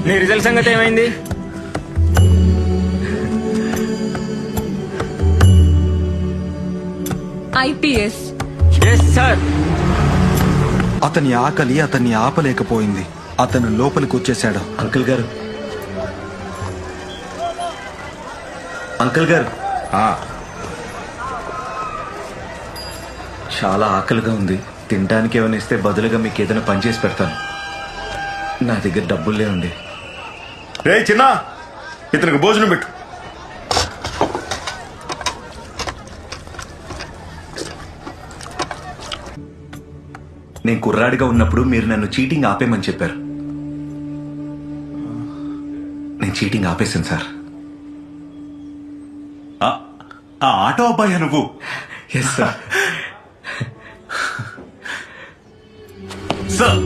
నీ రిజల్ట్ సంగతి ఏమైంది? IPS. Yes sir. అతని ఆకలి అతన్ని ఆపలేకపోయింది. అతను లోపలికి వచ్చేశాడు. అంకుల్ గారు, అంకుల్ గారు, చాలా ఆకలిగా ఉంది. తినడానికి ఏమైనా ఇస్తే బదులుగా మీకు ఏదైనా పని చేసి పెడతాను. నా దగ్గర డబ్బులే ఉంది. రే చిన్న, ఇతనికి భోజనం పెట్టు. నేను కుర్రాడిగా ఉన్నప్పుడు మీరు నన్ను చీటింగ్ ఆపేయమని చెప్పారు. నేను చీటింగ్ ఆపేశాను సార్. ఆ ఆటో అబ్బాయి నువ్వు? Yes sir. సార్